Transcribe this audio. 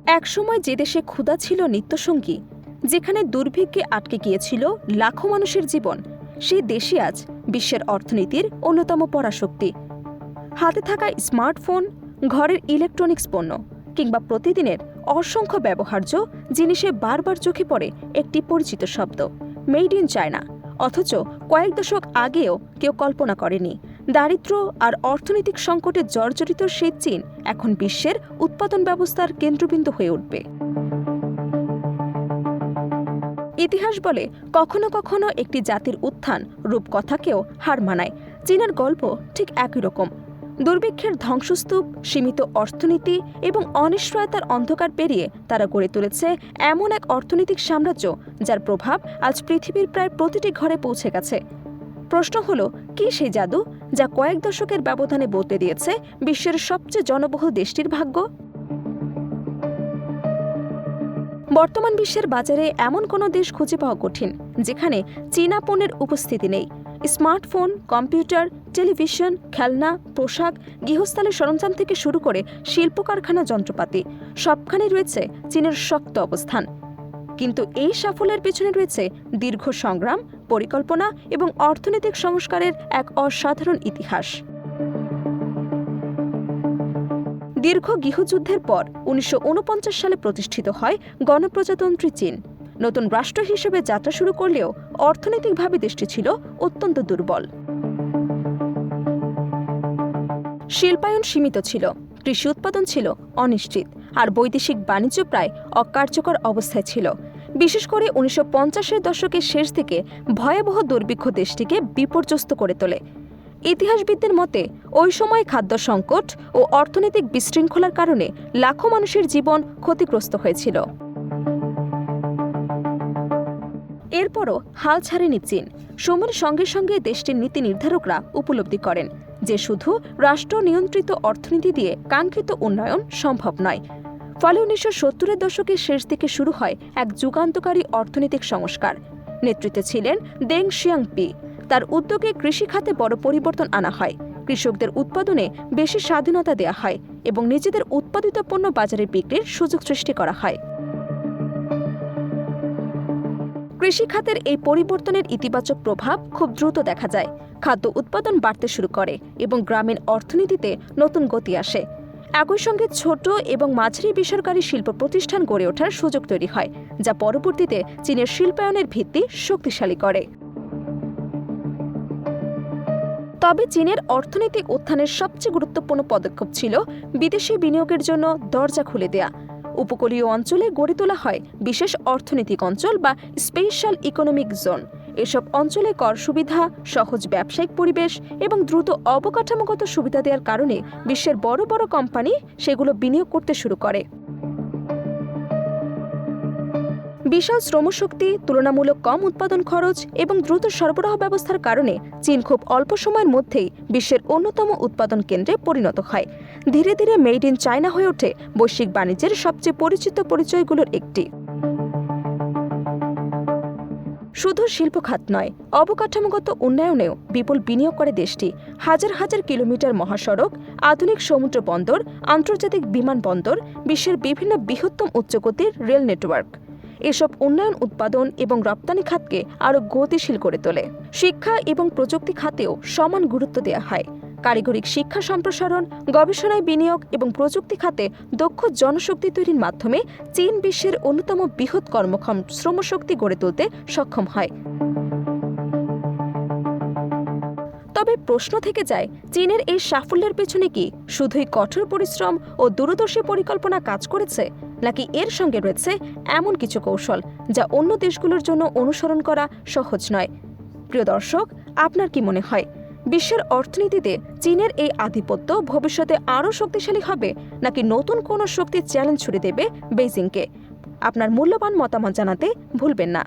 একসময় যে দেশে ক্ষুধা ছিল নিত্যসঙ্গী, যেখানে দুর্ভিক্ষে আটকে গিয়েছিল লাখো মানুষের জীবন, সেই দেশই আজ বিশ্বের অর্থনীতির অন্যতম পরাশক্তি। হাতে থাকা স্মার্টফোন, ঘরের ইলেকট্রনিক্স পণ্য কিংবা প্রতিদিনের অসংখ্য ব্যবহার্য জিনিসে বারবার চোখে পড়ে একটি পরিচিত শব্দ, মেড ইন চায়না। অথচ কয়েক দশক আগেও কেউ কল্পনা করেনি দারিদ্র্য আর অর্থনৈতিক সংকটে জর্জরিত সেই চীন এখন বিশ্বের উৎপাদন ব্যবস্থার কেন্দ্রবিন্দু হয়ে উঠবে। ইতিহাস বলে, কখনো কখনো একটি জাতির উত্থান রূপকথাকেও হার মানায়। চীনের গল্প ঠিক একই রকম। দুর্ভিক্ষের ধ্বংসস্তূপ, সীমিত অর্থনীতি এবং অনিশ্চয়তার অন্ধকার পেরিয়ে তারা গড়ে তুলেছে এমন এক অর্থনৈতিক সাম্রাজ্য যার প্রভাব আজ পৃথিবীর প্রায় প্রতিটি ঘরে পৌঁছে গেছে। প্রশ্ন হলো, কি সেই জাদু যা কয়েক দশকের ব্যবধানে বদলে দিয়েছে বিশ্বের সবচেয়ে জনবহুল দেশটির ভাগ্য? বর্তমান বিশ্বের বাজারে এমন কোনো দেশ খুঁজে পাওয়া কঠিন যেখানে চীনা পণ্যের উপস্থিতি নেই। স্মার্টফোন, কম্পিউটার, টেলিভিশন, খেলনা, পোশাক, গৃহস্থালির সরঞ্জাম থেকে শুরু করে শিল্প কারখানা, যন্ত্রপাতি সবখানে রয়েছে চীনের শক্ত অবস্থান। কিন্তু এই সাফল্যের পেছনে রয়েছে দীর্ঘ সংগ্রাম, পরিকল্পনা এবং অর্থনৈতিক সংস্কারের এক অসাধারণ ইতিহাস। দীর্ঘ গৃহযুদ্ধের পর ১৯৪৯ সালে প্রতিষ্ঠিত হয় গণপ্রজাতন্ত্রী চীন। নতুন রাষ্ট্র হিসেবে যাত্রা শুরু করলেও অর্থনৈতিকভাবে দেশটি ছিল অত্যন্ত দুর্বল। শিল্পায়ন সীমিত ছিল, কৃষি উৎপাদন ছিল অনিশ্চিত, আর বৈদেশিক বাণিজ্য প্রায় অকার্যকর অবস্থায় ছিল। বিশেষ করে ১৯৫০-এর দশকের শেষ দিকে ভয়াবহ দুর্ভিক্ষ দেশটিকে বিপর্যস্ত করে তোলে। ইতিহাসবিদদের মতে ওই সময় খাদ্য সংকট ও অর্থনৈতিক বিশৃঙ্খলার কারণে লাখো মানুষের জীবন ক্ষতিগ্রস্ত হয়েছিল। এরপরও হাল ছাড়েনি চীন। সময়ের সঙ্গে সঙ্গে দেশটির নীতি নির্ধারকরা উপলব্ধি করেন যে শুধু রাষ্ট্র নিয়ন্ত্রিত অর্থনীতি দিয়ে কাঙ্ক্ষিত উন্নয়ন সম্ভব নয়। ফলে ১৯৭০-এর দশকের শেষ দিকে শুরু হয় এক যুগান্তকারী অর্থনৈতিক সংস্কার। নেতৃত্বে ছিলেন দেং শিয়াংপি। তার উদ্যোগে কৃষি খাতে বড় পরিবর্তন আনা হয়। কৃষকদের উৎপাদনে বেশি স্বাধীনতা দেওয়া হয় এবং নিজেদের উৎপাদিত পণ্য বাজারে বিক্রির সুযোগ সৃষ্টি করা হয়। কৃষি খাতের এই পরিবর্তনের ইতিবাচক প্রভাব খুব দ্রুত দেখা যায়। খাদ্য উৎপাদন বাড়তে শুরু করে এবং গ্রামীণ অর্থনীতিতে নতুন গতি আসে। একই সঙ্গে ছোট এবং মাঝারি বেসরকারি শিল্প প্রতিষ্ঠান গড়ে ওঠার সুযোগ তৈরি হয়, যা পরবর্তীতে চীনের শিল্পায়নের ভিত্তি শক্তিশালী করে। তবে চীনের অর্থনৈতিক উত্থানের সবচেয়ে গুরুত্বপূর্ণ পদক্ষেপ ছিল বিদেশি বিনিয়োগের জন্য দরজা খুলে দেয়া। উপকূলীয় অঞ্চলে গড়ে তোলা হয় বিশেষ অর্থনৈতিক অঞ্চল বা স্পেশাল ইকোনমিক জোন। এসব অঞ্চলে কর সুবিধা, সহজ ব্যবসায়িক পরিবেশ এবং দ্রুত অবকাঠামোগত সুবিধা দেওয়ার কারণে বিশ্বের বড় বড় কোম্পানি সেগুলো বিনিয়োগ করতে শুরু করে। বিশাল শ্রমশক্তি, তুলনামূলক কম উৎপাদন খরচ এবং দ্রুত সরবরাহ ব্যবস্থার কারণে চীন খুব অল্প সময়ের মধ্যেই বিশ্বের অন্যতম উৎপাদন কেন্দ্রে পরিণত হয়। ধীরে ধীরে মেড ইন চায়না হয়ে ওঠে বৈশ্বিক বাণিজ্যের সবচেয়ে পরিচিত পরিচয়গুলোর একটি। শুধু শিল্প খাত নয়, অবকাঠামোগত উন্নয়নেও বিপুল বিনিয়োগ করে দেশটি। হাজার হাজার কিলোমিটার মহাসড়ক, আধুনিক সমুদ্র বন্দর, আন্তর্জাতিক বিমানবন্দর, বিশ্বের বিভিন্ন বৃহত্তম উচ্চগতির রেল নেটওয়ার্ক, এসব উন্নয়ন উৎপাদন এবং রপ্তানি খাতকে আরও গতিশীল করে তোলে। শিক্ষা এবং প্রযুক্তি খাতেও সমান গুরুত্ব দেওয়া হয়। কারিগরি শিক্ষা সম্প্রসারণ, গবেষণায় বিনিয়োগ এবং প্রযুক্তি খাতে দক্ষ জনশক্তি তৈরির মাধ্যমে চীন বিশ্বের অন্যতম বৃহৎ কর্মক্ষম শ্রমশক্তি গড়ে তুলতে সক্ষম হয়। তবে প্রশ্ন থেকে যায়, চীনের এই সাফল্যের পেছনে কি শুধুই কঠোর পরিশ্রম ও দূরদর্শী পরিকল্পনা কাজ করেছে, নাকি এর সঙ্গে রয়েছে এমন কিছু কৌশল যা অন্য দেশগুলোর জন্য অনুসরণ করা সহজ নয়? প্রিয় দর্শক, আপনার কি মনে হয়, বিশ্বের অর্থনীতিতে চীনের এই আধিপত্য ভবিষ্যতে আরও শক্তিশালী হবে, নাকি নতুন কোনো শক্তির চ্যালেঞ্জ ছুড়ে দেবে বেইজিংকে? আপনার মূল্যবান মতামত জানাতে ভুলবেন না।